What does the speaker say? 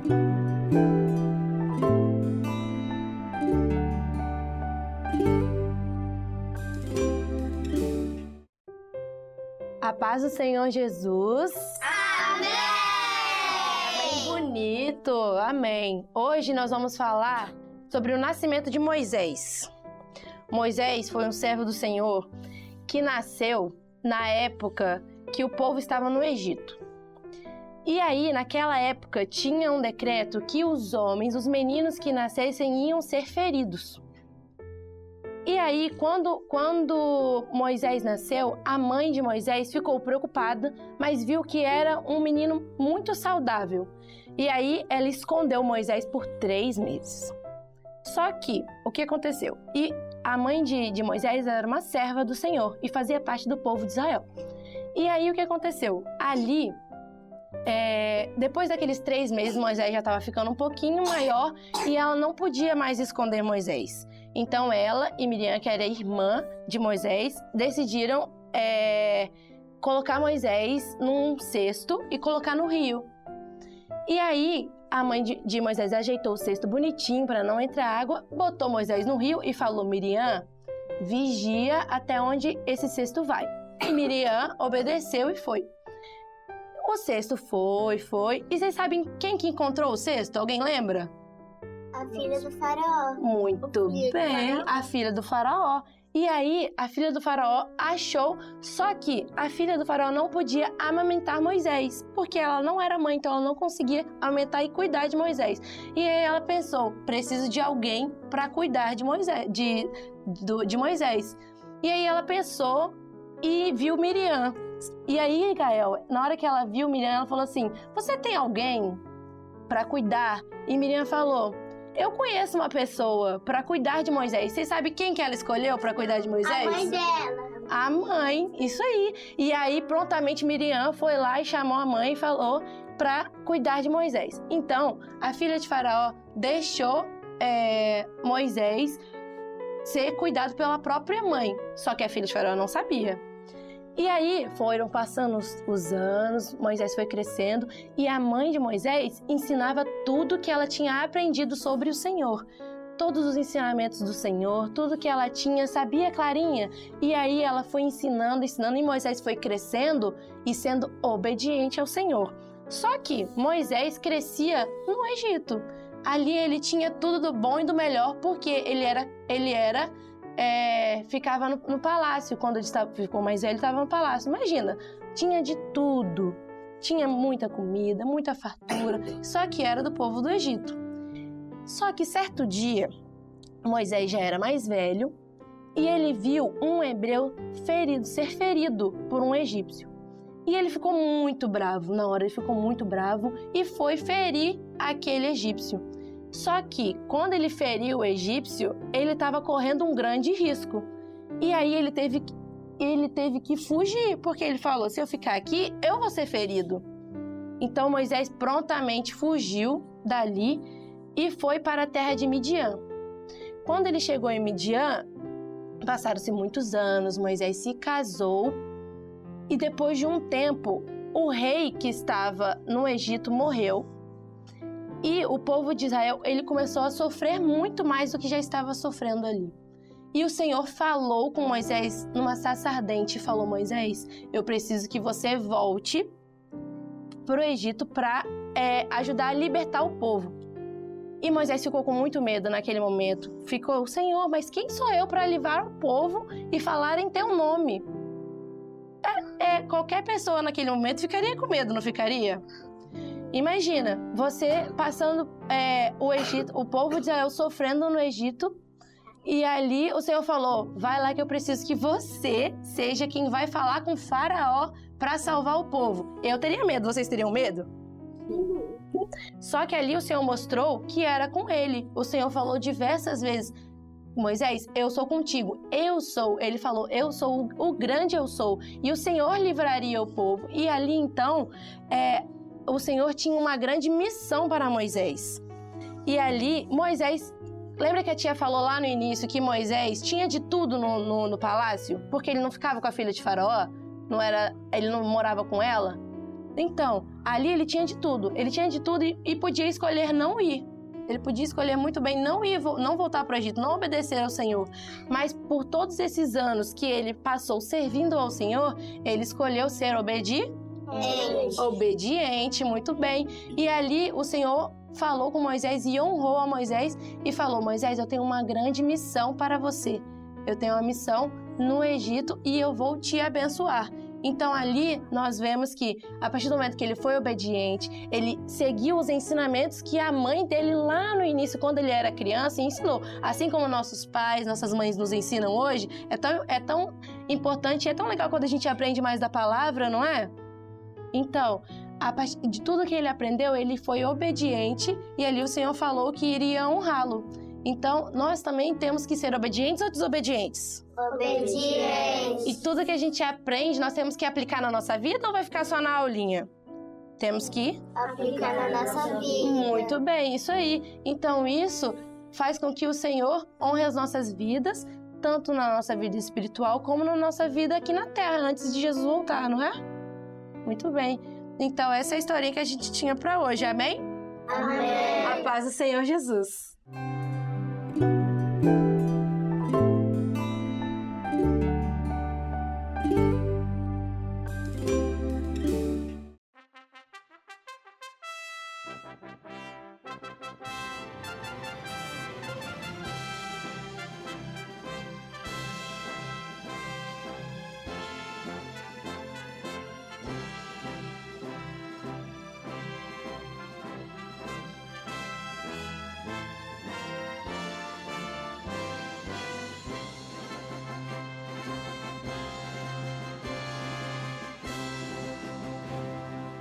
A paz do Senhor Jesus. Amém! Bem bonito, amém. Hoje nós vamos falar sobre o nascimento de Moisés. Moisés foi um servo do Senhor que nasceu na época que o povo estava no Egito. E aí, naquela época, tinha um decreto que os homens, os meninos que nascessem, iam ser feridos. E aí, quando Moisés nasceu, a mãe de Moisés ficou preocupada, mas viu que era um menino muito saudável. E aí, ela escondeu Moisés por 3 meses. Só que, o que aconteceu? E a mãe de Moisés era uma serva do Senhor e fazia parte do povo de Israel. E aí, o que aconteceu? Ali, depois daqueles 3 meses, Moisés já estava ficando um pouquinho maior e ela não podia mais esconder Moisés. Então ela e Miriam, que era irmã de Moisés, decidiram colocar Moisés num cesto e colocar no rio. E aí a mãe de Moisés ajeitou o cesto bonitinho para não entrar água, botou Moisés no rio e falou: Miriam, vigia até onde esse cesto vai. E Miriam obedeceu e foi. O cesto foi. E vocês sabem quem que encontrou o cesto? Alguém lembra? A filha do faraó. Muito bem, a filha do faraó. E aí, a filha do faraó achou, só que a filha do faraó não podia amamentar Moisés, porque ela não era mãe, então ela não conseguia amamentar e cuidar de Moisés. E aí ela pensou, preciso de alguém para cuidar de Moisés, de Moisés. E aí ela pensou e viu Miriam. E aí, Gael, na hora que ela viu Miriam, ela falou assim: você tem alguém para cuidar? E Miriam falou: eu conheço uma pessoa para cuidar de Moisés. Você sabe quem que ela escolheu para cuidar de Moisés? A mãe dela. A mãe, isso aí. E aí, prontamente, Miriam foi lá e chamou a mãe e falou para cuidar de Moisés. Então, a filha de Faraó deixou Moisés ser cuidado pela própria mãe. Só que a filha de Faraó não sabia. E aí foram passando os anos, Moisés foi crescendo e a mãe de Moisés ensinava tudo que ela tinha aprendido sobre o Senhor. Todos os ensinamentos do Senhor, tudo que ela tinha, sabia clarinha. E aí ela foi ensinando e Moisés foi crescendo e sendo obediente ao Senhor. Só que Moisés crescia no Egito. Ali ele tinha tudo do bom e do melhor porque ficava no palácio. Quando ele ficou mais velho, estava no palácio. Imagina, tinha de tudo. Tinha muita comida, muita fartura, só que era do povo do Egito. Só que certo dia, Moisés já era mais velho e ele viu um hebreu ser ferido por um egípcio. E ele ficou muito bravo. Na hora ele ficou muito bravo e foi ferir aquele egípcio. Só que, quando ele feriu o egípcio, ele estava correndo um grande risco. E aí ele teve que fugir, porque ele falou, se eu ficar aqui, eu vou ser ferido. Então Moisés prontamente fugiu dali e foi para a terra de Midian. Quando ele chegou em Midian, passaram-se muitos anos, Moisés se casou e depois de um tempo, o rei que estava no Egito morreu. E o povo de Israel, ele começou a sofrer muito mais do que já estava sofrendo ali. E o Senhor falou com Moisés numa sarça ardente e falou: Moisés, eu preciso que você volte para o Egito para ajudar a libertar o povo. E Moisés ficou com muito medo naquele momento. Ficou: Senhor, mas quem sou eu para livrar o povo e falar em teu nome? Qualquer pessoa naquele momento ficaria com medo, não ficaria? Imagina, você passando o Egito, o povo de Israel sofrendo no Egito, e ali o Senhor falou: vai lá que eu preciso que você seja quem vai falar com o Faraó para salvar o povo. Eu teria medo, vocês teriam medo? Só que ali o Senhor mostrou que era com ele. O Senhor falou diversas vezes: Moisés, eu sou contigo, eu sou. Ele falou: eu sou o grande eu sou. E o Senhor livraria o povo. E ali então, o Senhor tinha uma grande missão para Moisés. E ali, Moisés... Lembra que a tia falou lá no início que Moisés tinha de tudo no palácio? Porque ele não ficava com a filha de Faraó? Ele não morava com ela? Então, ali ele tinha de tudo. Ele tinha de tudo e podia escolher não ir. Ele podia escolher muito bem não ir, não voltar para o Egito, não obedecer ao Senhor. Mas por todos esses anos que ele passou servindo ao Senhor, ele escolheu ser obediente, muito bem. E ali o Senhor falou com Moisés e honrou a Moisés e falou: Moisés, eu tenho uma grande missão para você. Eu tenho uma missão no Egito e eu vou te abençoar. Então ali nós vemos que a partir do momento que ele foi obediente, ele seguiu os ensinamentos que a mãe dele lá no início, quando ele era criança, ensinou. Assim como nossos pais, nossas mães nos ensinam hoje, é tão importante, é tão legal quando a gente aprende mais da palavra, não é? Então, a partir de tudo que ele aprendeu, ele foi obediente e ali o Senhor falou que iria honrá-lo. Então, nós também temos que ser obedientes ou desobedientes? Obedientes. E tudo que a gente aprende, nós temos que aplicar na nossa vida ou vai ficar só na aulinha? Temos que aplicar na nossa vida. Muito bem, isso aí. Então, isso faz com que o Senhor honre as nossas vidas, tanto na nossa vida espiritual como na nossa vida aqui na Terra, antes de Jesus voltar, não é? Muito bem. Então, essa é a historinha que a gente tinha para hoje, amém? Amém. A paz do Senhor Jesus.